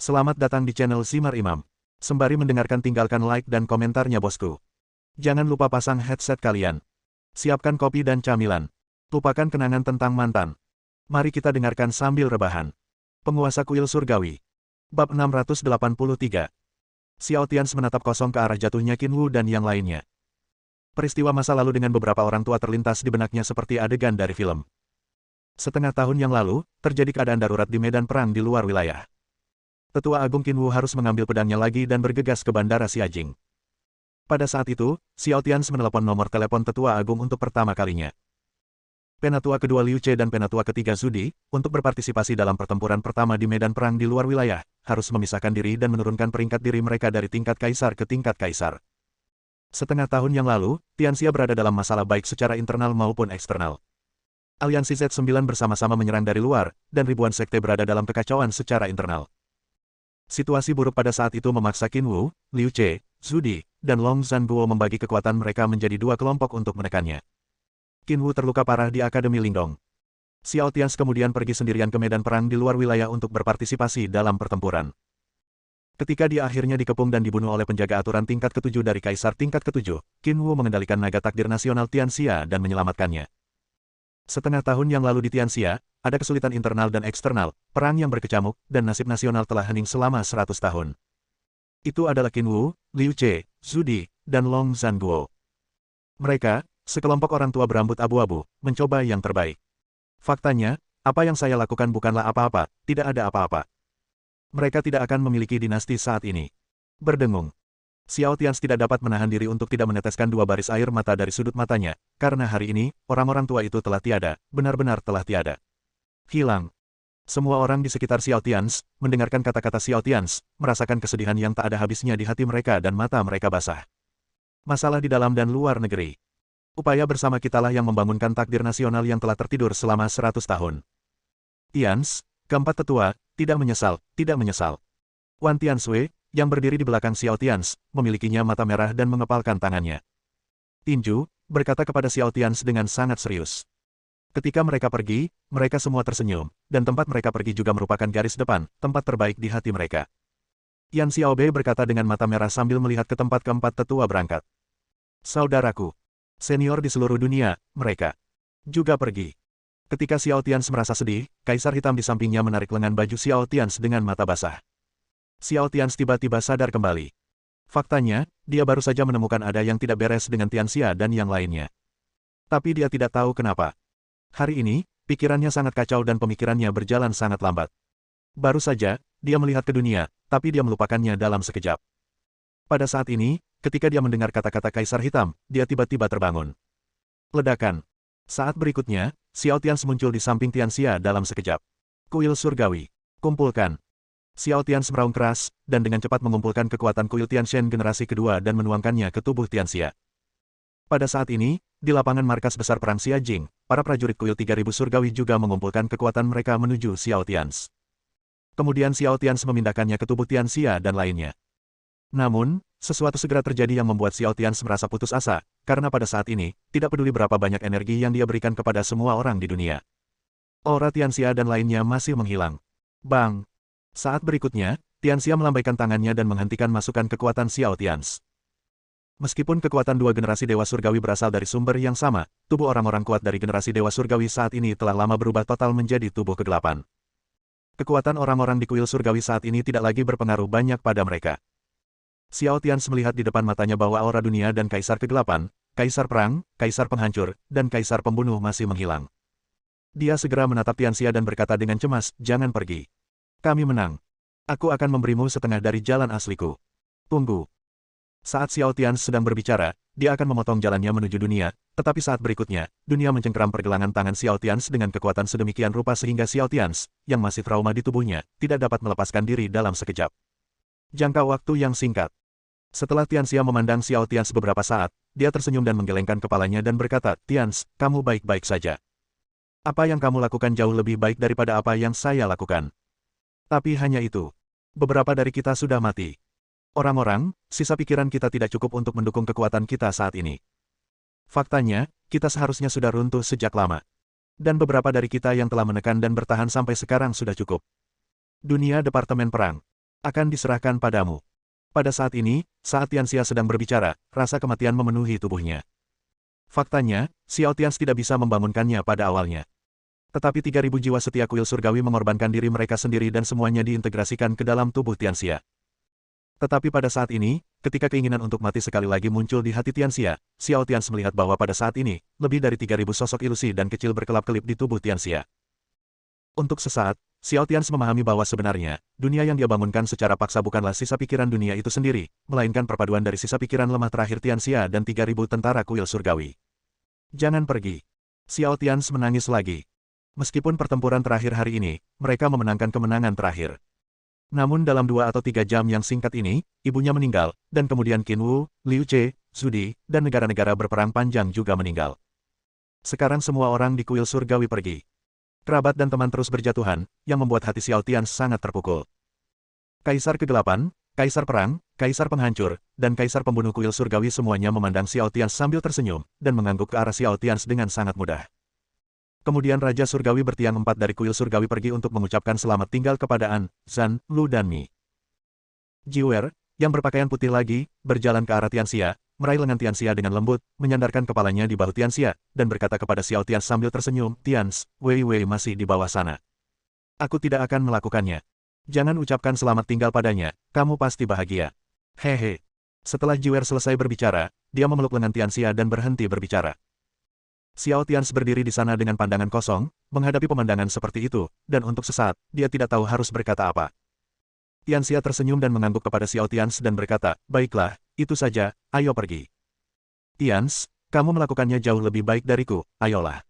Selamat datang di channel Simar Imam. Sembari mendengarkan tinggalkan like dan komentarnya bosku. Jangan lupa pasang headset kalian. Siapkan kopi dan camilan. Lupakan kenangan tentang mantan. Mari kita dengarkan sambil rebahan. Penguasa kuil surgawi. Bab 683. Xiao Tians menatap kosong ke arah jatuhnya Qin Wu dan yang lainnya. Peristiwa masa lalu dengan beberapa orang tua terlintas di benaknya seperti adegan dari film. Setengah tahun yang lalu, terjadi keadaan darurat di medan perang di luar wilayah. Tetua Agung Qin Wu harus mengambil pedangnya lagi dan bergegas ke Bandara Xiajing. Pada saat itu, Xiao Tians menelepon nomor telepon Tetua Agung untuk pertama kalinya. Penatua kedua Liu Ce dan Penatua ketiga Zudi, untuk berpartisipasi dalam pertempuran pertama di medan perang di luar wilayah, harus memisahkan diri dan menurunkan peringkat diri mereka dari tingkat kaisar ke tingkat kaisar. Setengah tahun yang lalu, Tianxia berada dalam masalah baik secara internal maupun eksternal. Aliansi Z9 bersama-sama menyerang dari luar, dan ribuan sekte berada dalam kekacauan secara internal. Situasi buruk pada saat itu memaksa Qin Wu, Liu Ce, Zudi, dan Long Zhanguo membagi kekuatan mereka menjadi dua kelompok untuk menekannya. Qin Wu terluka parah di Akademi Lingdong. Xiao Tians kemudian pergi sendirian ke medan perang di luar wilayah untuk berpartisipasi dalam pertempuran. Ketika dia akhirnya dikepung dan dibunuh oleh penjaga aturan tingkat ketujuh dari Kaisar tingkat ketujuh, Qin Wu mengendalikan naga takdir nasional Tianxia dan menyelamatkannya. Setengah tahun yang lalu di Tianxia, ada kesulitan internal dan eksternal, perang yang berkecamuk, dan nasib nasional telah hening selama 100 tahun. Itu adalah Qin Wu, Liu Ce, Zudi, dan Long Zhanguo. Mereka, sekelompok orang tua berambut abu-abu, mencoba yang terbaik. Faktanya, apa yang saya lakukan bukanlah apa-apa, tidak ada apa-apa. Mereka tidak akan memiliki dinasti saat ini. Berdengung. Xiao Tians tidak dapat menahan diri untuk tidak meneteskan dua baris air mata dari sudut matanya, karena hari ini, orang-orang tua itu telah tiada, benar-benar telah tiada. Hilang. Semua orang di sekitar Xiao Tians, mendengarkan kata-kata Xiao Tians, merasakan kesedihan yang tak ada habisnya di hati mereka dan mata mereka basah. Masalah di dalam dan luar negeri. Upaya bersama kitalah yang membangunkan takdir nasional yang telah tertidur selama 100 tahun. Tians, keempat tetua, tidak menyesal, tidak menyesal. Wan Tianshui, yang berdiri di belakang Xiao Tians, memilikinya mata merah dan mengepalkan tangannya. Tinju, berkata kepada Xiao Tians dengan sangat serius. Ketika mereka pergi, mereka semua tersenyum, dan tempat mereka pergi juga merupakan garis depan, tempat terbaik di hati mereka. Yan Xiaobei berkata dengan mata merah sambil melihat ke tempat keempat tetua berangkat. Saudaraku, senior di seluruh dunia, mereka juga pergi. Ketika Xiao Tians merasa sedih, Kaisar Hitam di sampingnya menarik lengan baju Xiao Tians dengan mata basah. Xiao Tians tiba-tiba sadar kembali. Faktanya, dia baru saja menemukan ada yang tidak beres dengan Tianxia dan yang lainnya. Tapi dia tidak tahu kenapa. Hari ini, pikirannya sangat kacau dan pemikirannya berjalan sangat lambat. Baru saja, dia melihat ke dunia, tapi dia melupakannya dalam sekejap. Pada saat ini, ketika dia mendengar kata-kata Kaisar Hitam, dia tiba-tiba terbangun. Ledakan. Saat berikutnya, Xiao Tians muncul di samping Tianxia dalam sekejap. Kuil surgawi. Kumpulkan. Xiao Tians meraung keras, dan dengan cepat mengumpulkan kekuatan kuil Tianshen generasi kedua dan menuangkannya ke tubuh Tianxia. Pada saat ini, di lapangan markas besar perang Xiajing, para prajurit kuil 3000 surgawi juga mengumpulkan kekuatan mereka menuju Xiao Tians. Kemudian Xiao Tians memindahkannya ke tubuh Tianxia dan lainnya. Namun, sesuatu segera terjadi yang membuat Xiao Tians merasa putus asa, karena pada saat ini, tidak peduli berapa banyak energi yang dia berikan kepada semua orang di dunia. Aura Tianxia dan lainnya masih menghilang. Bang! Saat berikutnya, Tianxia melambaikan tangannya dan menghentikan masukan kekuatan Xiao Tians. Meskipun kekuatan dua generasi Dewa Surgawi berasal dari sumber yang sama, tubuh orang-orang kuat dari generasi Dewa Surgawi saat ini telah lama berubah total menjadi tubuh kegelapan. Kekuatan orang-orang di kuil surgawi saat ini tidak lagi berpengaruh banyak pada mereka. Xiao Tians melihat di depan matanya bahwa aura dunia dan Kaisar Kegelapan, Kaisar Perang, Kaisar Penghancur, dan Kaisar Pembunuh masih menghilang. Dia segera menatap Tianxia dan berkata dengan cemas, "Jangan pergi. Kami menang. Aku akan memberimu setengah dari jalan asliku. Tunggu." Saat Xiao Tians sedang berbicara, dia akan memotong jalannya menuju dunia, tetapi saat berikutnya, dunia mencengkeram pergelangan tangan Xiao Tians dengan kekuatan sedemikian rupa sehingga Xiao Tians, yang masih trauma di tubuhnya, tidak dapat melepaskan diri dalam sekejap. Jangka waktu yang singkat. Setelah Tianxia memandang Xiao Tians beberapa saat, dia tersenyum dan menggelengkan kepalanya dan berkata, "Tians, kamu baik-baik saja. Apa yang kamu lakukan jauh lebih baik daripada apa yang saya lakukan. Tapi hanya itu. Beberapa dari kita sudah mati. Orang-orang, sisa pikiran kita tidak cukup untuk mendukung kekuatan kita saat ini. Faktanya, kita seharusnya sudah runtuh sejak lama. Dan beberapa dari kita yang telah menekan dan bertahan sampai sekarang sudah cukup. Dunia Departemen Perang. akan diserahkan padamu. Pada saat ini, saat Tianxia sedang berbicara, rasa kematian memenuhi tubuhnya. Faktanya, Xiao Tians tidak bisa membangunkannya pada awalnya. Tetapi 3.000 jiwa setia kuil surgawi mengorbankan diri mereka sendiri dan semuanya diintegrasikan ke dalam tubuh Tianxia. Tetapi pada saat ini, ketika keinginan untuk mati sekali lagi muncul di hati Tianxia, Xiao Tians melihat bahwa pada saat ini, lebih dari 3.000 sosok ilusi dan kecil berkelap-kelip di tubuh Tianxia. Untuk sesaat, Xiao Tians memahami bahwa sebenarnya, dunia yang dia bangunkan secara paksa bukanlah sisa pikiran dunia itu sendiri, melainkan perpaduan dari sisa pikiran lemah terakhir Tianxia dan 3.000 tentara kuil surgawi. Jangan pergi. Xiao Tians menangis lagi. Meskipun pertempuran terakhir hari ini, mereka memenangkan kemenangan terakhir. Namun dalam 2 atau 3 jam yang singkat ini, ibunya meninggal, dan kemudian Qin Wu, Liu Che, Zudi, dan negara-negara berperang panjang juga meninggal. Sekarang semua orang di kuil surgawi pergi. Kerabat dan teman terus berjatuhan, yang membuat hati Xiao Tians sangat terpukul. Kaisar Kegelapan, Kaisar Perang, Kaisar Penghancur, dan Kaisar Pembunuh kuil surgawi semuanya memandang Xiao Tians sambil tersenyum, dan mengangguk ke arah Xiao Tians dengan sangat mudah. Kemudian Raja Surgawi bertiang 4 dari kuil surgawi pergi untuk mengucapkan selamat tinggal kepada An, Zan, Lu dan Mi. Jiwer, yang berpakaian putih lagi, berjalan ke arah Tianxia, meraih lengan Tianxia dengan lembut, menyandarkan kepalanya di bahu Tianxia, dan berkata kepada Xiao Tians sambil tersenyum, "Tians, Wei Wei masih di bawah sana. Aku tidak akan melakukannya. Jangan ucapkan selamat tinggal padanya, kamu pasti bahagia." Hehe. Setelah Jiwer selesai berbicara, dia memeluk lengan Tianxia dan berhenti berbicara. Xiao Tians berdiri di sana dengan pandangan kosong, menghadapi pemandangan seperti itu, dan untuk sesaat, dia tidak tahu harus berkata apa. Tianxia tersenyum dan mengangguk kepada Xiao Tians dan berkata, "Baiklah, itu saja, ayo pergi." "Tians, kamu melakukannya jauh lebih baik dariku, ayolah."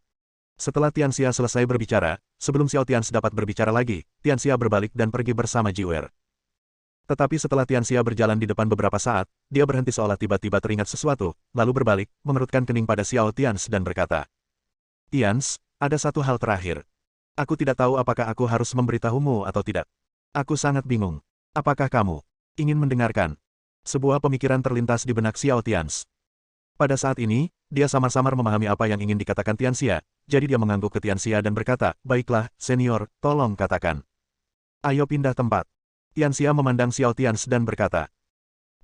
Setelah Tianxia selesai berbicara, sebelum Xiao Tians dapat berbicara lagi, Tianxia berbalik dan pergi bersama Jiwer. Tetapi setelah Tianxia berjalan di depan beberapa saat, dia berhenti seolah tiba-tiba teringat sesuatu, lalu berbalik, mengerutkan kening pada Xiao Tians dan berkata, "Tians, ada satu hal terakhir. Aku tidak tahu apakah aku harus memberitahumu atau tidak. Aku sangat bingung. Apakah kamu ingin mendengarkan?" Sebuah pemikiran terlintas di benak Xiao Tians. Pada saat ini, dia samar-samar memahami apa yang ingin dikatakan Tianxia, jadi dia mengangguk ke Tianxia dan berkata, "Baiklah, senior, tolong katakan. Ayo pindah tempat." Tianxia memandang Xiao Tians dan berkata.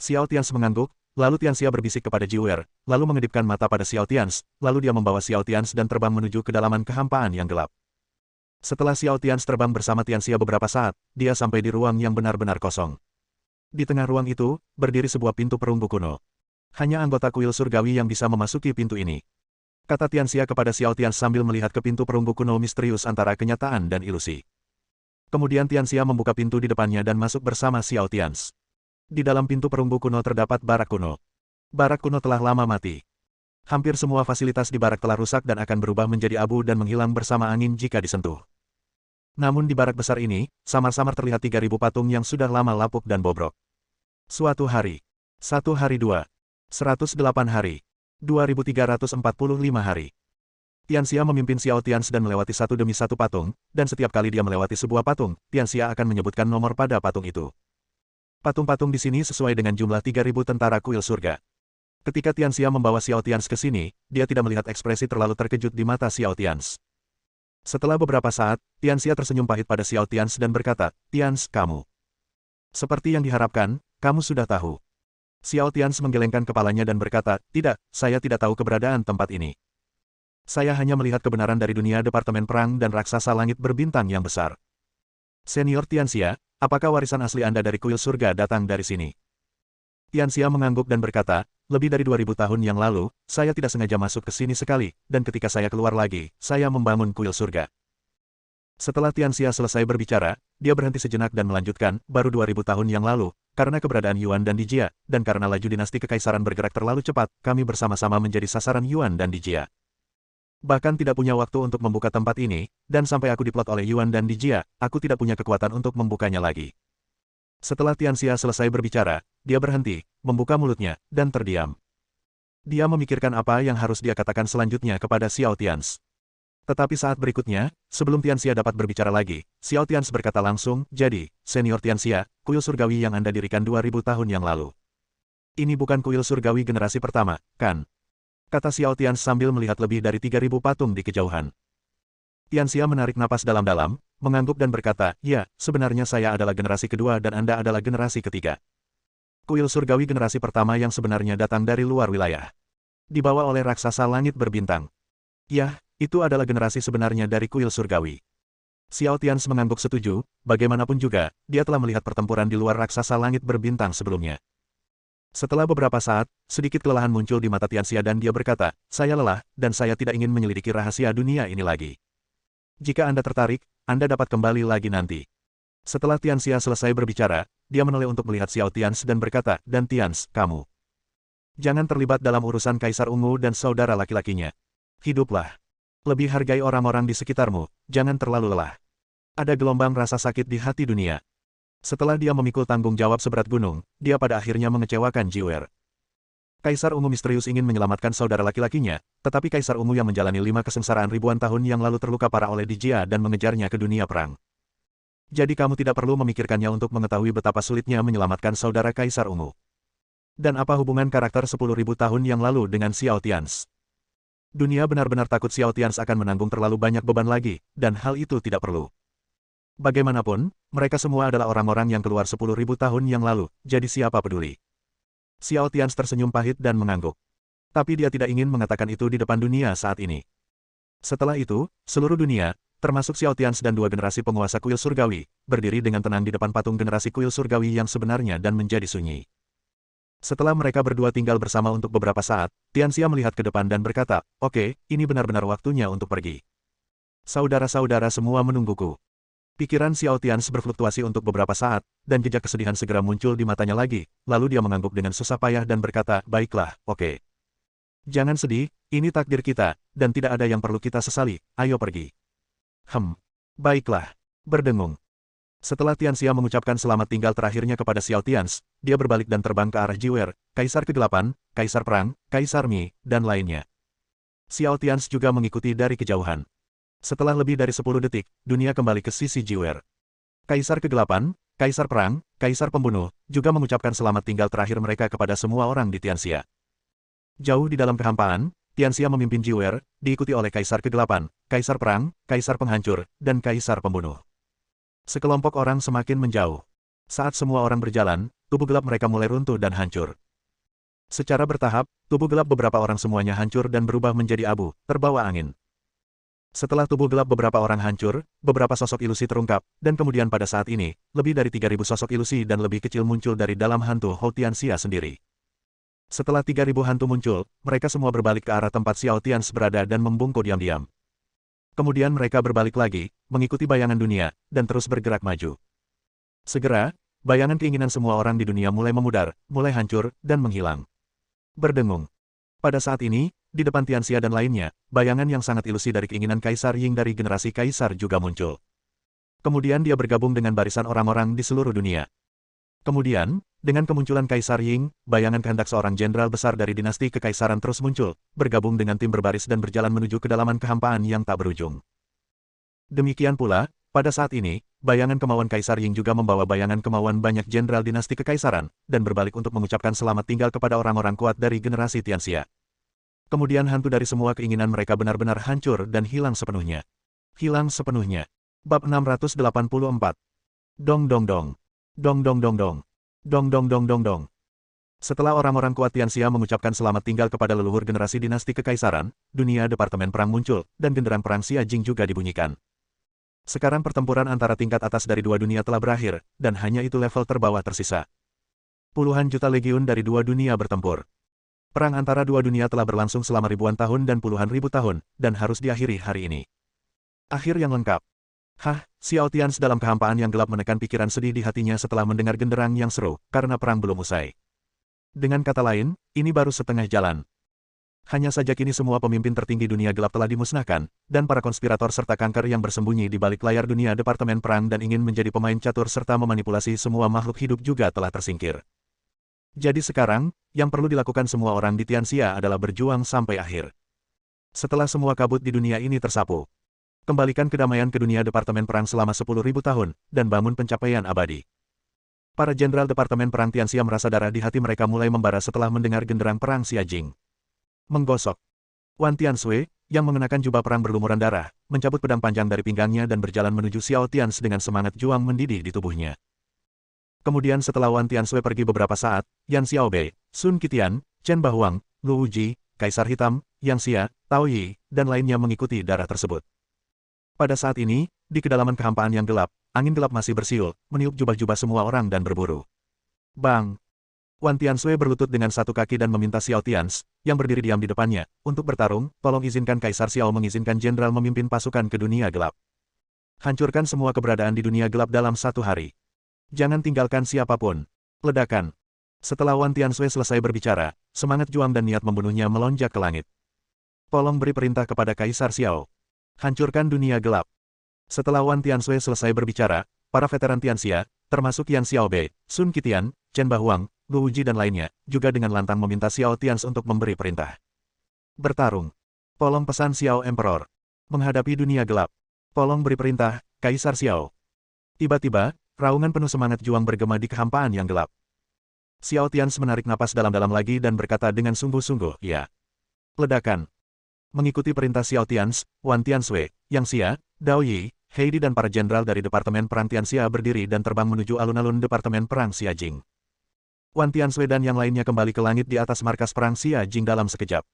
Xiao Tians mengangguk, lalu Tianxia berbisik kepada Jiwer, lalu mengedipkan mata pada Xiao Tians, lalu dia membawa Xiao Tians dan terbang menuju kedalaman kehampaan yang gelap. Setelah Xiao Tians terbang bersama Tianxia beberapa saat, dia sampai di ruang yang benar-benar kosong. Di tengah ruang itu, berdiri sebuah pintu perunggu kuno. Hanya anggota kuil surgawi yang bisa memasuki pintu ini. Kata Tianxia kepada Xiao Tians sambil melihat ke pintu perunggu kuno misterius antara kenyataan dan ilusi. Kemudian Tianxia membuka pintu di depannya dan masuk bersama Xiao Tians. Di dalam pintu perunggu kuno terdapat barak kuno. Barak kuno telah lama mati. Hampir semua fasilitas di barak telah rusak dan akan berubah menjadi abu dan menghilang bersama angin jika disentuh. Namun di barak besar ini, samar-samar terlihat 3.000 patung yang sudah lama lapuk dan bobrok. Suatu hari. 1 hari 2. 108 hari. 2.345 hari. Tianxia memimpin Xiao Tians dan melewati satu demi satu patung, dan setiap kali dia melewati sebuah patung, Tianxia akan menyebutkan nomor pada patung itu. Patung-patung di sini sesuai dengan jumlah 3.000 tentara kuil surga. Ketika Tianxia membawa Xiao Tians ke sini, dia tidak melihat ekspresi terlalu terkejut di mata Xiao Tians. Setelah beberapa saat, Tianxia tersenyum pahit pada Xiao Tians dan berkata, "Tians, kamu. Seperti yang diharapkan, kamu sudah tahu." Xiao Tians menggelengkan kepalanya dan berkata, "Tidak, saya tidak tahu keberadaan tempat ini. Saya hanya melihat kebenaran dari dunia Departemen Perang dan Raksasa Langit Berbintang yang besar." "Senior Tianxia, apakah warisan asli Anda dari kuil surga datang dari sini?" Tianxia mengangguk dan berkata, "Lebih dari 2.000 tahun yang lalu, saya tidak sengaja masuk ke sini sekali, dan ketika saya keluar lagi, saya membangun kuil surga." Setelah Tianxia selesai berbicara, dia berhenti sejenak dan melanjutkan, "Baru 2.000 tahun yang lalu, karena keberadaan Yuan dan Dijia, dan karena laju dinasti kekaisaran bergerak terlalu cepat, kami bersama-sama menjadi sasaran Yuan dan Dijia. Bahkan tidak punya waktu untuk membuka tempat ini, dan sampai aku diplot oleh Yuan dan Dijia, aku tidak punya kekuatan untuk membukanya lagi." Setelah Tianxia selesai berbicara, dia berhenti, membuka mulutnya, dan terdiam. Dia memikirkan apa yang harus dia katakan selanjutnya kepada Xiao Tians. Tetapi saat berikutnya, sebelum Tianxia dapat berbicara lagi, Xiao Tians berkata langsung, "Jadi, Senior Tianxia, kuil surgawi yang Anda dirikan 2.000 tahun yang lalu. Ini bukan kuil surgawi generasi pertama, kan?" Kata Xiao Tians sambil melihat lebih dari 3.000 patung di kejauhan. Tianxia menarik napas dalam-dalam, mengangguk dan berkata, ya, sebenarnya saya adalah generasi kedua dan Anda adalah generasi ketiga. Kuil surgawi generasi pertama yang sebenarnya datang dari luar wilayah. Dibawa oleh raksasa langit berbintang. Ya, itu adalah generasi sebenarnya dari kuil surgawi. Xiao Tians mengangguk setuju, bagaimanapun juga, dia telah melihat pertempuran di luar raksasa langit berbintang sebelumnya. Setelah beberapa saat, sedikit kelelahan muncul di mata Tianxia dan dia berkata, saya lelah, dan saya tidak ingin menyelidiki rahasia dunia ini lagi. Jika Anda tertarik, Anda dapat kembali lagi nanti. Setelah Tianxia selesai berbicara, dia menoleh untuk melihat Xiao Tians dan berkata, dan Tians, kamu jangan terlibat dalam urusan Kaisar Ungu dan saudara laki-lakinya. Hiduplah. Lebih hargai orang-orang di sekitarmu, jangan terlalu lelah. Ada gelombang rasa sakit di hati dunia. Setelah dia memikul tanggung jawab seberat gunung, dia pada akhirnya mengecewakan Jiwer. Kaisar Ungu misterius ingin menyelamatkan saudara laki-lakinya, tetapi Kaisar Ungu yang menjalani 5 kesengsaraan ribuan tahun yang lalu terluka parah oleh Dijia dan mengejarnya ke dunia perang. Jadi kamu tidak perlu memikirkannya untuk mengetahui betapa sulitnya menyelamatkan saudara Kaisar Ungu. Dan apa hubungan karakter 10.000 tahun yang lalu dengan Xiao Tians? Dunia benar-benar takut Xiao Tians akan menanggung terlalu banyak beban lagi, dan hal itu tidak perlu. Bagaimanapun, mereka semua adalah orang-orang yang keluar 10.000 tahun yang lalu, jadi siapa peduli? Xiao Tians tersenyum pahit dan mengangguk. Tapi dia tidak ingin mengatakan itu di depan dunia saat ini. Setelah itu, seluruh dunia, termasuk Xiao Tians dan 2 generasi penguasa kuil surgawi, berdiri dengan tenang di depan patung generasi kuil surgawi yang sebenarnya dan menjadi sunyi. Setelah mereka berdua tinggal bersama untuk beberapa saat, Tianxia melihat ke depan dan berkata, oke, ini benar-benar waktunya untuk pergi. Saudara-saudara semua menungguku. Pikiran Xiao Tians berfluktuasi untuk beberapa saat, dan jejak kesedihan segera muncul di matanya lagi, lalu dia mengangguk dengan susah payah dan berkata, baiklah, oke. Jangan sedih, ini takdir kita, dan tidak ada yang perlu kita sesali, ayo pergi. Baiklah. Berdengung. Setelah Tianxia mengucapkan selamat tinggal terakhirnya kepada Xiao Tians, dia berbalik dan terbang ke arah Jiwer, Kaisar ke-8, Kaisar Perang, Kaisar Mi, dan lainnya. Xiao Tians juga mengikuti dari kejauhan. Setelah lebih dari 10 detik, dunia kembali ke sisi Jiwer. Kaisar ke-8, Kaisar Perang, Kaisar Pembunuh, juga mengucapkan selamat tinggal terakhir mereka kepada semua orang di Tianxia. Jauh di dalam kehampaan, Tianxia memimpin Jiwer, diikuti oleh Kaisar ke-8, Kaisar Perang, Kaisar Penghancur, dan Kaisar Pembunuh. Sekelompok orang semakin menjauh. Saat semua orang berjalan, tubuh gelap mereka mulai runtuh dan hancur. Secara bertahap, tubuh gelap beberapa orang semuanya hancur dan berubah menjadi abu, terbawa angin. Setelah tubuh gelap beberapa orang hancur, beberapa sosok ilusi terungkap, dan kemudian pada saat ini, lebih dari 3.000 sosok ilusi dan lebih kecil muncul dari dalam hantu Hou Tianxia sendiri. Setelah 3.000 hantu muncul, mereka semua berbalik ke arah tempat Xiao Tians berada dan membungkuk diam-diam. Kemudian mereka berbalik lagi, mengikuti bayangan dunia, dan terus bergerak maju. Segera, bayangan keinginan semua orang di dunia mulai memudar, mulai hancur, dan menghilang. Berdengung. Pada saat ini, di depan Tianxia dan lainnya, bayangan yang sangat ilusi dari keinginan Kaisar Ying dari generasi Kaisar juga muncul. Kemudian dia bergabung dengan barisan orang-orang di seluruh dunia. Kemudian, dengan kemunculan Kaisar Ying, bayangan kehendak seorang jenderal besar dari dinasti kekaisaran terus muncul, bergabung dengan tim berbaris dan berjalan menuju kedalaman kehampaan yang tak berujung. Demikian pula, pada saat ini, bayangan kemauan Kaisar Ying juga membawa bayangan kemauan banyak jenderal dinasti kekaisaran, dan berbalik untuk mengucapkan selamat tinggal kepada orang-orang kuat dari generasi Tianxia. Kemudian hantu dari semua keinginan mereka benar-benar hancur dan hilang sepenuhnya. Hilang sepenuhnya. Bab 684. Dong dong dong. Dong dong dong dong. Dong dong dong dong dong. Setelah orang-orang kuat Tianxia mengucapkan selamat tinggal kepada leluhur generasi dinasti kekaisaran, dunia Departemen Perang muncul, dan genderang perang Xia Jing juga dibunyikan. Sekarang pertempuran antara tingkat atas dari dua dunia telah berakhir, dan hanya itu level terbawah tersisa. Puluhan juta legiun dari dua dunia bertempur. Perang antara dua dunia telah berlangsung selama ribuan tahun dan puluhan ribu tahun, dan harus diakhiri hari ini. Akhir yang lengkap. Xiao Tians dalam kehampaan yang gelap menekan pikiran sedih di hatinya setelah mendengar genderang yang seru, karena perang belum usai. Dengan kata lain, ini baru setengah jalan. Hanya saja kini semua pemimpin tertinggi dunia gelap telah dimusnahkan, dan para konspirator serta kanker yang bersembunyi di balik layar dunia Departemen Perang dan ingin menjadi pemain catur serta memanipulasi semua makhluk hidup juga telah tersingkir. Jadi sekarang, yang perlu dilakukan semua orang di Tianxia adalah berjuang sampai akhir. Setelah semua kabut di dunia ini tersapu, kembalikan kedamaian ke dunia Departemen Perang selama 10.000 tahun, dan bangun pencapaian abadi. Para jenderal Departemen Perang Tianxia merasa darah di hati mereka mulai membara setelah mendengar genderang perang Xia Jing. Menggosok. Wan Tiansui, yang mengenakan jubah perang berlumuran darah, mencabut pedang panjang dari pinggangnya dan berjalan menuju Xiao Tianz dengan semangat juang mendidih di tubuhnya. Kemudian setelah Wan Tianxue pergi beberapa saat, Yan Xiaobei, Sun Qitian, Chen Bahuang, Lu Wuji, Kaisar Hitam, Yang Xia, Tao Yi, dan lainnya mengikuti darah tersebut. Pada saat ini, di kedalaman kehampaan yang gelap, angin gelap masih bersiul, meniup jubah-jubah semua orang dan berburu. Bang! Wan Tianxue berlutut dengan satu kaki dan meminta Xiao Tianz, yang berdiri diam di depannya, untuk bertarung, tolong izinkan Kaisar Xiao mengizinkan jenderal memimpin pasukan ke dunia gelap. Hancurkan semua keberadaan di dunia gelap dalam satu hari. Jangan tinggalkan siapapun. Ledakan. Setelah Wan Tianxue selesai berbicara, semangat juang dan niat membunuhnya melonjak ke langit. Tolong beri perintah kepada Kaisar Xiao. Hancurkan dunia gelap. Setelah Wan Tianxue selesai berbicara, para veteran Tianxia, termasuk Yan Xiaobei, Sun Qitian, Chen Bahuang, Lu Wuji dan lainnya, juga dengan lantang meminta Xiao Tianz untuk memberi perintah. Bertarung. Tolong pesan Xiao Emperor. Menghadapi dunia gelap. Tolong beri perintah, Kaisar Xiao. Tiba-tiba, raungan penuh semangat juang bergema di kehampaan yang gelap. Xiao Tianz menarik napas dalam-dalam lagi dan berkata dengan sungguh-sungguh, ya. Ledakan. Mengikuti perintah Xiao Tianz, Wan Tianxue, Yang Xia, Dao Yi, Heidi dan para jenderal dari Departemen Perang Tianxia berdiri dan terbang menuju alun-alun Departemen Perang Xia Jing. Wan Tianxue dan yang lainnya kembali ke langit di atas markas perang Xia Jing dalam sekejap.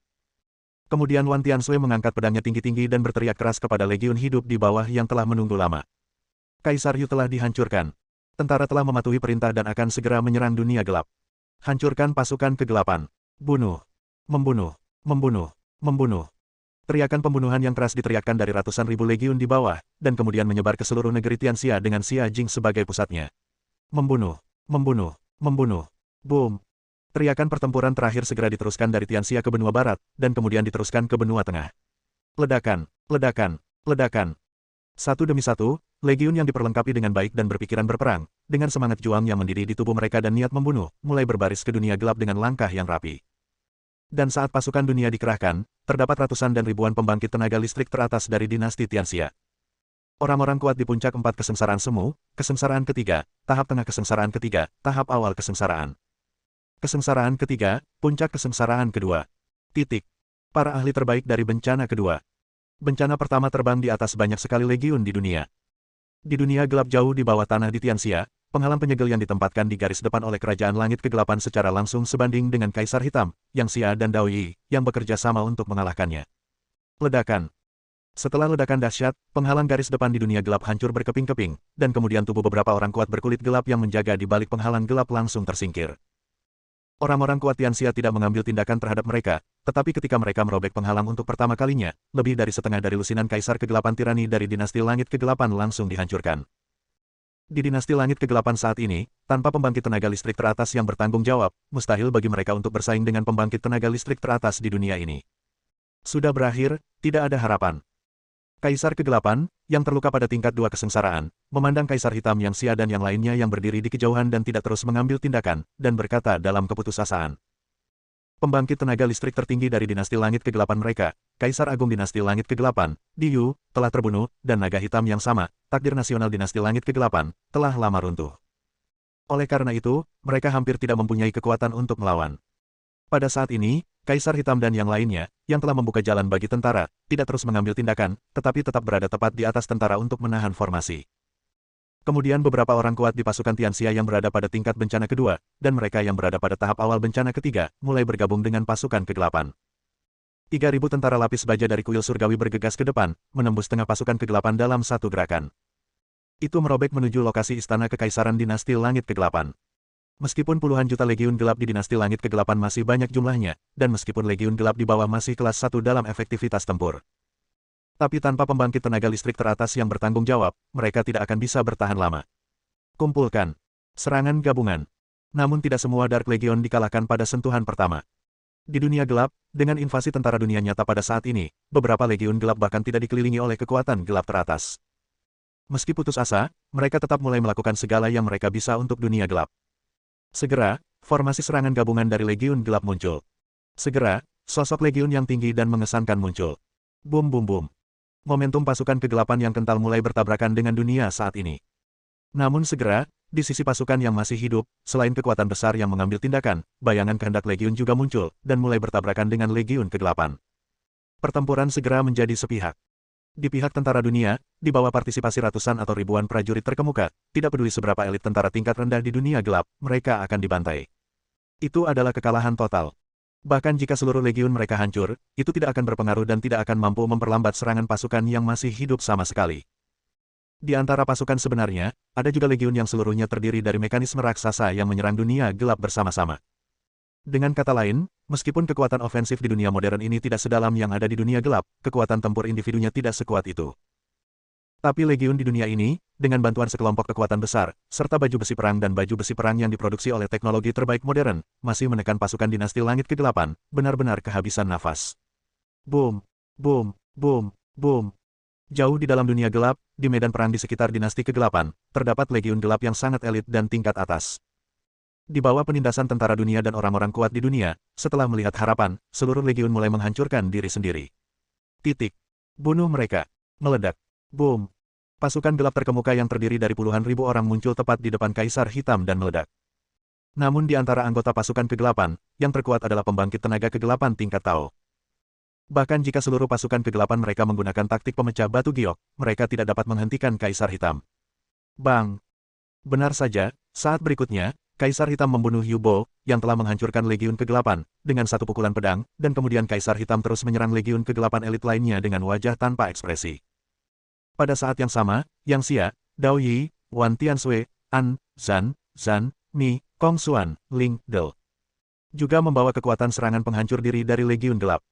Kemudian Wan Tianxue mengangkat pedangnya tinggi-tinggi dan berteriak keras kepada legiun hidup di bawah yang telah menunggu lama. Kaisar Yu telah dihancurkan. Tentara telah mematuhi perintah dan akan segera menyerang dunia gelap. Hancurkan pasukan kegelapan. Bunuh. Membunuh. Membunuh. Membunuh. Teriakan pembunuhan yang keras diteriakkan dari ratusan ribu legiun di bawah, dan kemudian menyebar ke seluruh negeri Tianxia dengan Xia Jing sebagai pusatnya. Membunuh. Membunuh. Membunuh. Boom! Teriakan pertempuran terakhir segera diteruskan dari Tianxia ke benua barat, dan kemudian diteruskan ke benua tengah. Ledakan, ledakan, ledakan. Satu demi satu, legiun yang diperlengkapi dengan baik dan berpikiran berperang, dengan semangat juang yang mendidih di tubuh mereka dan niat membunuh, mulai berbaris ke dunia gelap dengan langkah yang rapi. Dan saat pasukan dunia dikerahkan, terdapat ratusan dan ribuan pembangkit tenaga listrik teratas dari dinasti Tianxia. Orang-orang kuat di puncak 4 kesengsaraan semu, kesengsaraan ketiga, tahap tengah kesengsaraan ketiga, tahap awal kesengsaraan. Kesengsaraan ketiga, puncak kesengsaraan kedua. Titik. Para ahli terbaik dari bencana kedua. Bencana pertama terbang di atas banyak sekali legiun di dunia. Di dunia gelap jauh di bawah tanah di Tianxia, penghalang penyegel yang ditempatkan di garis depan oleh Kerajaan Langit Kegelapan secara langsung sebanding dengan Kaisar Hitam, Yang Xia dan Dao Yi, yang bekerja sama untuk mengalahkannya. Ledakan. Setelah ledakan dahsyat, penghalang garis depan di dunia gelap hancur berkeping-keping, dan kemudian tubuh beberapa orang kuat berkulit gelap yang menjaga di balik penghalang gelap langsung tersingkir. Orang-orang kuat Tianxia tidak mengambil tindakan terhadap mereka, tetapi ketika mereka merobek penghalang untuk pertama kalinya, lebih dari setengah dari lusinan Kaisar Kegelapan Tirani dari dinasti Langit Kegelapan langsung dihancurkan. Di dinasti Langit Kegelapan saat ini, tanpa pembangkit tenaga listrik teratas yang bertanggung jawab, mustahil bagi mereka untuk bersaing dengan pembangkit tenaga listrik teratas di dunia ini. Sudah berakhir, tidak ada harapan. Kaisar Kegelapan, yang terluka pada tingkat 2 kesengsaraan, memandang Kaisar Hitam Yang Xia dan yang lainnya yang berdiri di kejauhan dan tidak terus mengambil tindakan, dan berkata dalam keputusasaan. Pembangkit tenaga listrik tertinggi dari dinasti Langit Kegelapan mereka, Kaisar Agung dinasti Langit Kegelapan, Diyu, telah terbunuh, dan naga hitam yang sama, takdir nasional dinasti Langit Kegelapan, telah lama runtuh. Oleh karena itu, mereka hampir tidak mempunyai kekuatan untuk melawan. Pada saat ini, Kaisar Hitam dan yang lainnya, yang telah membuka jalan bagi tentara, tidak terus mengambil tindakan, tetapi tetap berada tepat di atas tentara untuk menahan formasi. Kemudian beberapa orang kuat di pasukan Tianxia yang berada pada tingkat bencana kedua, dan mereka yang berada pada tahap awal bencana ketiga, mulai bergabung dengan pasukan kegelapan. 3.000 tentara lapis baja dari kuil surgawi bergegas ke depan, menembus tengah pasukan kegelapan dalam satu gerakan. Itu merobek menuju lokasi istana kekaisaran dinasti Langit Kegelapan. Meskipun puluhan juta legiun gelap di dinasti Langit Kegelapan masih banyak jumlahnya, dan meskipun legiun gelap di bawah masih kelas 1 dalam efektivitas tempur. Tapi tanpa pembangkit tenaga listrik teratas yang bertanggung jawab, mereka tidak akan bisa bertahan lama. Kumpulkan. Serangan gabungan. Namun tidak semua Dark Legion dikalahkan pada sentuhan pertama. Di dunia gelap, dengan invasi tentara dunia nyata pada saat ini, beberapa legiun gelap bahkan tidak dikelilingi oleh kekuatan gelap teratas. Meski putus asa, mereka tetap mulai melakukan segala yang mereka bisa untuk dunia gelap. Segera, formasi serangan gabungan dari legiun gelap muncul. Segera, sosok legiun yang tinggi dan mengesankan muncul. Boom boom boom. Momentum pasukan kegelapan yang kental mulai bertabrakan dengan dunia saat ini. Namun segera, di sisi pasukan yang masih hidup, selain kekuatan besar yang mengambil tindakan, bayangan kehendak legiun juga muncul, dan mulai bertabrakan dengan legiun kegelapan. Pertempuran segera menjadi sepihak. Di pihak tentara dunia, di bawah partisipasi ratusan atau ribuan prajurit terkemuka, tidak peduli seberapa elit tentara tingkat rendah di dunia gelap, mereka akan dibantai. Itu adalah kekalahan total. Bahkan jika seluruh legiun mereka hancur, itu tidak akan berpengaruh dan tidak akan mampu memperlambat serangan pasukan yang masih hidup sama sekali. Di antara pasukan sebenarnya, ada juga legiun yang seluruhnya terdiri dari mekanisme raksasa yang menyerang dunia gelap bersama-sama. Dengan kata lain, meskipun kekuatan ofensif di dunia modern ini tidak sedalam yang ada di dunia gelap, kekuatan tempur individunya tidak sekuat itu. Tapi legiun di dunia ini, dengan bantuan sekelompok kekuatan besar, serta baju besi perang dan baju besi perang yang diproduksi oleh teknologi terbaik modern, masih menekan pasukan dinasti langit kegelapan, benar-benar kehabisan nafas. Boom, boom, boom, boom. Jauh di dalam dunia gelap, di medan perang di sekitar dinasti kegelapan, terdapat legiun gelap yang sangat elit dan tingkat atas. Di bawah penindasan tentara dunia dan orang-orang kuat di dunia, setelah melihat harapan, seluruh legiun mulai menghancurkan diri sendiri. Titik. Bunuh mereka. Meledak. Boom. Pasukan gelap terkemuka yang terdiri dari puluhan ribu orang muncul tepat di depan Kaisar Hitam dan meledak. Namun di antara anggota pasukan kegelapan, yang terkuat adalah pembangkit tenaga kegelapan tingkat Tao. Bahkan jika seluruh pasukan kegelapan mereka menggunakan taktik pemecah batu giok, mereka tidak dapat menghentikan Kaisar Hitam. Bang! Benar saja, saat berikutnya, Kaisar Hitam membunuh Yubo, yang telah menghancurkan Legiun Kegelapan, dengan satu pukulan pedang, dan kemudian Kaisar Hitam terus menyerang Legiun Kegelapan elit lainnya dengan wajah tanpa ekspresi. Pada saat yang sama, Yang Xia, Dao Yi, Wan Tiansui, An, Zan, Mi, Kong Xuan, Ling, Del juga membawa kekuatan serangan penghancur diri dari Legiun Gelap.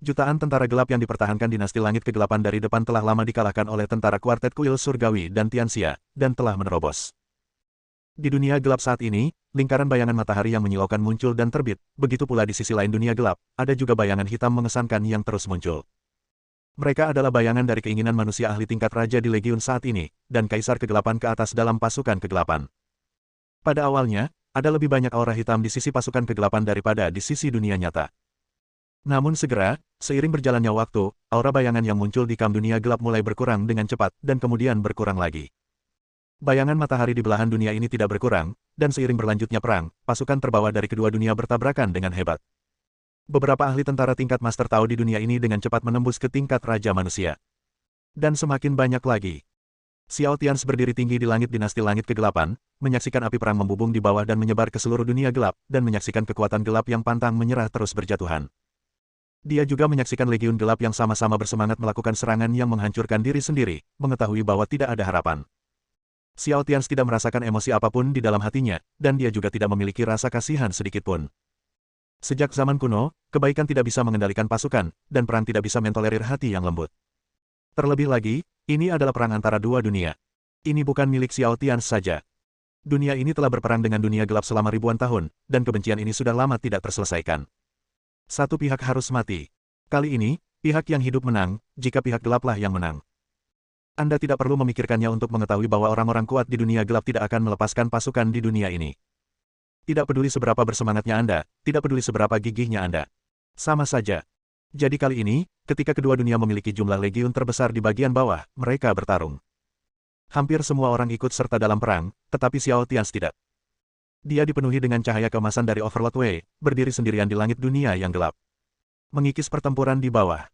Jutaan tentara gelap yang dipertahankan dinasti langit kegelapan dari depan telah lama dikalahkan oleh tentara kuartet kuil surgawi dan Tianxia, dan telah menerobos. Di dunia gelap saat ini, lingkaran bayangan matahari yang menyilaukan muncul dan terbit, begitu pula di sisi lain dunia gelap, ada juga bayangan hitam mengesankan yang terus muncul. Mereka adalah bayangan dari keinginan manusia ahli tingkat raja di Legiun saat ini, dan Kaisar Kegelapan ke atas dalam pasukan kegelapan. Pada awalnya, ada lebih banyak aura hitam di sisi pasukan kegelapan daripada di sisi dunia nyata. Namun segera, seiring berjalannya waktu, aura bayangan yang muncul di kam dunia gelap mulai berkurang dengan cepat, dan kemudian berkurang lagi. Bayangan matahari di belahan dunia ini tidak berkurang, dan seiring berlanjutnya perang, pasukan terbawa dari kedua dunia bertabrakan dengan hebat. Beberapa ahli tentara tingkat Master Tao di dunia ini dengan cepat menembus ke tingkat Raja Manusia. Dan semakin banyak lagi. Xiao Tians berdiri tinggi di langit dinasti langit kegelapan, menyaksikan api perang membubung di bawah dan menyebar ke seluruh dunia gelap, dan menyaksikan kekuatan gelap yang pantang menyerah terus berjatuhan. Dia juga menyaksikan legiun gelap yang sama-sama bersemangat melakukan serangan yang menghancurkan diri sendiri, mengetahui bahwa tidak ada harapan. Xiao Tians tidak merasakan emosi apapun di dalam hatinya, dan dia juga tidak memiliki rasa kasihan sedikitpun. Sejak zaman kuno, kebaikan tidak bisa mengendalikan pasukan, dan perang tidak bisa mentolerir hati yang lembut. Terlebih lagi, ini adalah perang antara dua dunia. Ini bukan milik Xiao Tians saja. Dunia ini telah berperang dengan dunia gelap selama ribuan tahun, dan kebencian ini sudah lama tidak terselesaikan. Satu pihak harus mati. Kali ini, pihak yang hidup menang, jika pihak gelaplah yang menang. Anda tidak perlu memikirkannya untuk mengetahui bahwa orang-orang kuat di dunia gelap tidak akan melepaskan pasukan di dunia ini. Tidak peduli seberapa bersemangatnya Anda, tidak peduli seberapa gigihnya Anda. Sama saja. Jadi kali ini, ketika kedua dunia memiliki jumlah legiun terbesar di bagian bawah, mereka bertarung. Hampir semua orang ikut serta dalam perang, tetapi Xiao Tians tidak. Dia dipenuhi dengan cahaya keemasan dari Overlord Wei, berdiri sendirian di langit dunia yang gelap. Mengikis pertempuran di bawah.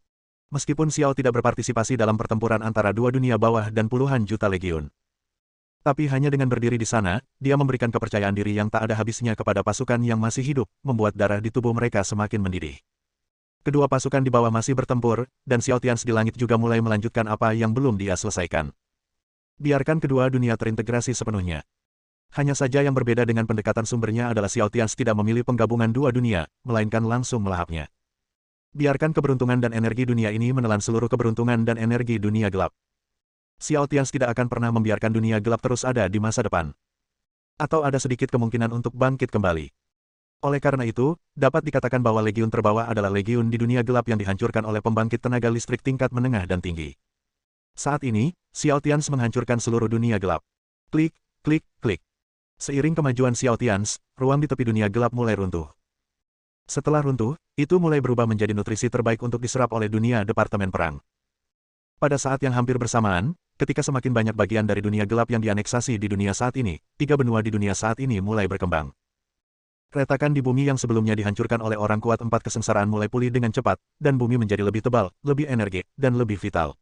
Meskipun Xiao tidak berpartisipasi dalam pertempuran antara dua dunia bawah dan puluhan juta legiun. Tapi hanya dengan berdiri di sana, dia memberikan kepercayaan diri yang tak ada habisnya kepada pasukan yang masih hidup, membuat darah di tubuh mereka semakin mendidih. Kedua pasukan di bawah masih bertempur, dan Xiao Tians di langit juga mulai melanjutkan apa yang belum dia selesaikan. Biarkan kedua dunia terintegrasi sepenuhnya. Hanya saja yang berbeda dengan pendekatan sumbernya adalah Xiao Tians tidak memilih penggabungan dua dunia, melainkan langsung melahapnya. Biarkan keberuntungan dan energi dunia ini menelan seluruh keberuntungan dan energi dunia gelap. Xiao Tians tidak akan pernah membiarkan dunia gelap terus ada di masa depan. Atau ada sedikit kemungkinan untuk bangkit kembali. Oleh karena itu, dapat dikatakan bahwa legiun terbawa adalah legiun di dunia gelap yang dihancurkan oleh pembangkit tenaga listrik tingkat menengah dan tinggi. Saat ini, Xiao Tians menghancurkan seluruh dunia gelap. Klik, klik, klik. Seiring kemajuan Xiao Tians, ruang di tepi dunia gelap mulai runtuh. Setelah runtuh, itu mulai berubah menjadi nutrisi terbaik untuk diserap oleh dunia Departemen Perang. Pada saat yang hampir bersamaan, ketika semakin banyak bagian dari dunia gelap yang dianeksasi di dunia saat ini, 3 benua di dunia saat ini mulai berkembang. Retakan di bumi yang sebelumnya dihancurkan oleh orang kuat empat kesengsaraan mulai pulih dengan cepat, dan bumi menjadi lebih tebal, lebih energi, dan lebih vital.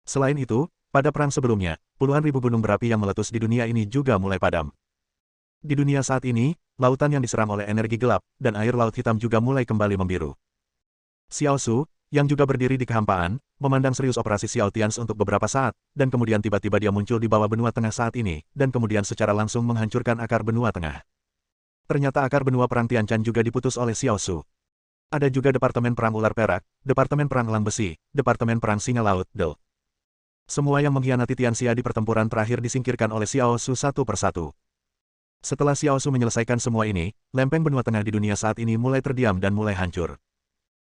Selain itu, pada perang sebelumnya, puluhan ribu gunung berapi yang meletus di dunia ini juga mulai padam. Di dunia saat ini, lautan yang diserang oleh energi gelap, dan air laut hitam juga mulai kembali membiru. Xiao Su, yang juga berdiri di kehampaan, memandang serius operasi Xiao Tians untuk beberapa saat, dan kemudian tiba-tiba dia muncul di bawah benua tengah saat ini, dan kemudian secara langsung menghancurkan akar benua tengah. Ternyata akar benua perang Tianchan juga diputus oleh Xiao Su. Ada juga Departemen Perang Ular Perak, Departemen Perang Elang Besi, Departemen Perang Singa Laut, DEL. Semua yang mengkhianati Tianxia di pertempuran terakhir disingkirkan oleh Xiao Su satu persatu. Setelah Xiao Su menyelesaikan semua ini, lempeng benua tengah di dunia saat ini mulai terdiam dan mulai hancur.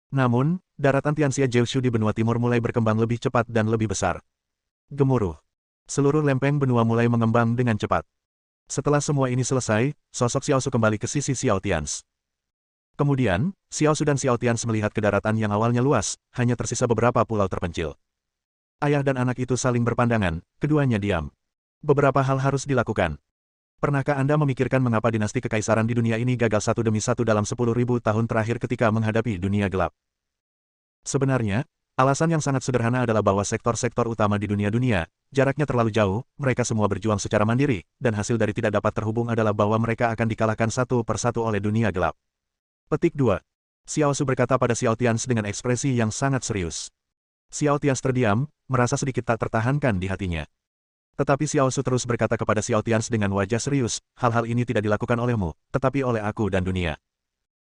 Namun, daratan Tianxia Jiushu di benua timur mulai berkembang lebih cepat dan lebih besar. Gemuruh. Seluruh lempeng benua mulai mengembang dengan cepat. Setelah semua ini selesai, sosok Xiao Su kembali ke sisi Xiao Tians. Kemudian, Xiao Su dan Xiao Tians melihat ke daratan yang awalnya luas, hanya tersisa beberapa pulau terpencil. Ayah dan anak itu saling berpandangan, keduanya diam. Beberapa hal harus dilakukan. Pernahkah Anda memikirkan mengapa dinasti kekaisaran di dunia ini gagal satu demi satu dalam 10.000 tahun terakhir ketika menghadapi dunia gelap? Sebenarnya, alasan yang sangat sederhana adalah bahwa sektor-sektor utama di dunia jaraknya terlalu jauh, mereka semua berjuang secara mandiri, dan hasil dari tidak dapat terhubung adalah bahwa mereka akan dikalahkan satu persatu oleh dunia gelap. Petik 2. Xiao Su berkata pada Xiao Tians dengan ekspresi yang sangat serius. Xiao Tians terdiam, merasa sedikit tak tertahankan di hatinya. Tetapi Xiao Su terus berkata kepada Xiao Tians dengan wajah serius, hal-hal ini tidak dilakukan olehmu, tetapi oleh aku dan dunia.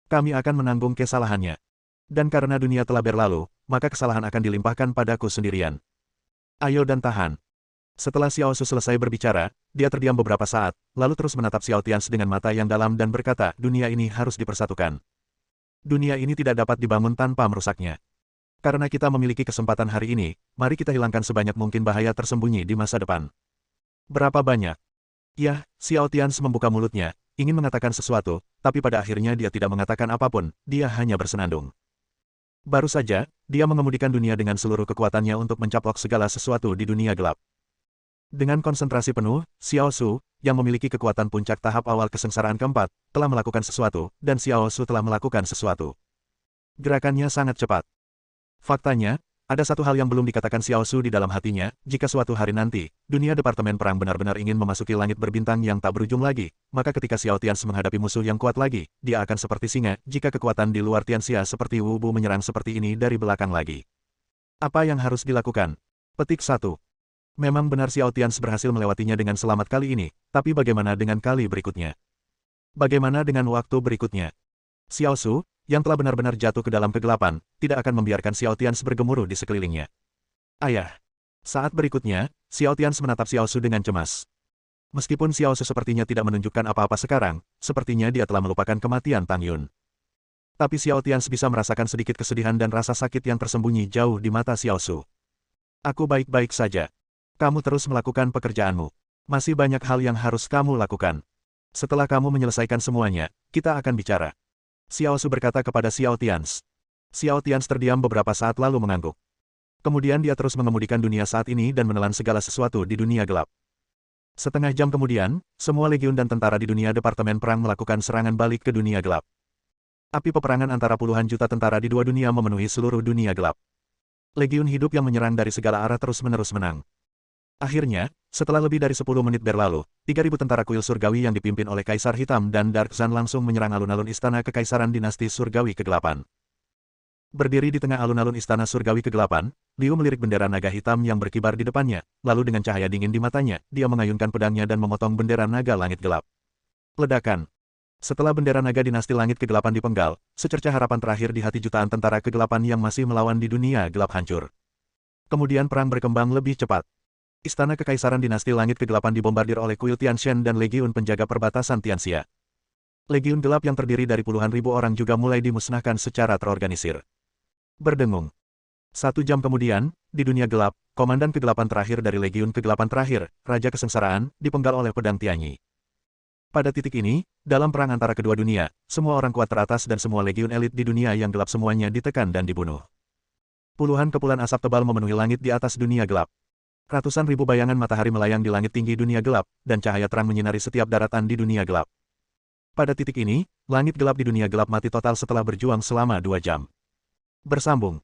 Kami akan menanggung kesalahannya. Dan karena dunia telah berlalu, maka kesalahan akan dilimpahkan padaku sendirian. Ayo dan tahan. Setelah Xiao Su selesai berbicara, dia terdiam beberapa saat, lalu terus menatap Xiao Tians dengan mata yang dalam dan berkata, dunia ini harus dipersatukan. Dunia ini tidak dapat dibangun tanpa merusaknya. Karena kita memiliki kesempatan hari ini, mari kita hilangkan sebanyak mungkin bahaya tersembunyi di masa depan. Berapa banyak? Ya, Xiao Tians membuka mulutnya, ingin mengatakan sesuatu, tapi pada akhirnya dia tidak mengatakan apapun, dia hanya bersenandung. Baru saja, dia mengemudikan dunia dengan seluruh kekuatannya untuk mencaplok segala sesuatu di dunia gelap. Dengan konsentrasi penuh, Xiao Su, yang memiliki kekuatan puncak tahap awal kesengsaraan keempat, telah melakukan sesuatu, dan Xiao Su telah melakukan sesuatu. Gerakannya sangat cepat. Faktanya, ada satu hal yang belum dikatakan Xiao Su di dalam hatinya, jika suatu hari nanti, dunia Departemen Perang benar-benar ingin memasuki langit berbintang yang tak berujung lagi, maka ketika Xiao Tians menghadapi musuh yang kuat lagi, dia akan seperti singa, jika kekuatan di luar Tianxia seperti Wu Bu menyerang seperti ini dari belakang lagi. Apa yang harus dilakukan? Petik 1. Memang benar Xiao Tians berhasil melewatinya dengan selamat kali ini, tapi bagaimana dengan kali berikutnya? Bagaimana dengan waktu berikutnya? Xiao Su, yang telah benar-benar jatuh ke dalam kegelapan, tidak akan membiarkan Xiao Tians bergemuruh di sekelilingnya. Ayah. Saat berikutnya, Xiao Tians menatap Xiao Su dengan cemas. Meskipun Xiao Su sepertinya tidak menunjukkan apa-apa sekarang, sepertinya dia telah melupakan kematian Tang Yun. Tapi Xiao Tians bisa merasakan sedikit kesedihan dan rasa sakit yang tersembunyi jauh di mata Xiao Su. Aku baik-baik saja. Kamu terus melakukan pekerjaanmu. Masih banyak hal yang harus kamu lakukan. Setelah kamu menyelesaikan semuanya, kita akan bicara. Xiao Su berkata kepada Xiao Tians. Xiao Tians terdiam beberapa saat lalu mengangguk. Kemudian dia terus mengemudikan dunia saat ini dan menelan segala sesuatu di dunia gelap. Setengah jam kemudian, semua legiun dan tentara di dunia Departemen Perang melakukan serangan balik ke dunia gelap. Api peperangan antara puluhan juta tentara di dua dunia memenuhi seluruh dunia gelap. Legiun hidup yang menyerang dari segala arah terus-menerus menang. Akhirnya, setelah lebih dari 10 menit berlalu, 3.000 tentara kuil surgawi yang dipimpin oleh Kaisar Hitam dan Dark Sun langsung menyerang alun-alun istana kekaisaran dinasti surgawi kegelapan. Berdiri di tengah alun-alun istana surgawi kegelapan, Liu melirik bendera naga hitam yang berkibar di depannya, lalu dengan cahaya dingin di matanya, dia mengayunkan pedangnya dan memotong bendera naga langit gelap. Ledakan. Setelah bendera naga dinasti langit kegelapan dipenggal, secercah harapan terakhir di hati jutaan tentara kegelapan yang masih melawan di dunia gelap hancur. Kemudian perang berkembang lebih cepat. Istana Kekaisaran Dinasti Langit Kegelapan dibombardir oleh kuil Tianshan dan Legiun penjaga perbatasan Tianxia. Legiun gelap yang terdiri dari puluhan ribu orang juga mulai dimusnahkan secara terorganisir. Berdengung. 1 jam kemudian, di dunia gelap, Komandan Kegelapan terakhir dari Legiun Kegelapan terakhir, Raja Kesengsaraan, dipenggal oleh pedang Tianyi. Pada titik ini, dalam perang antara kedua dunia, semua orang kuat teratas dan semua legiun elit di dunia yang gelap semuanya ditekan dan dibunuh. Puluhan kepulan asap tebal memenuhi langit di atas dunia gelap. Ratusan ribu bayangan matahari melayang di langit tinggi dunia gelap, dan cahaya terang menyinari setiap daratan di dunia gelap. Pada titik ini, langit gelap di dunia gelap mati total setelah berjuang selama 2 jam. Bersambung.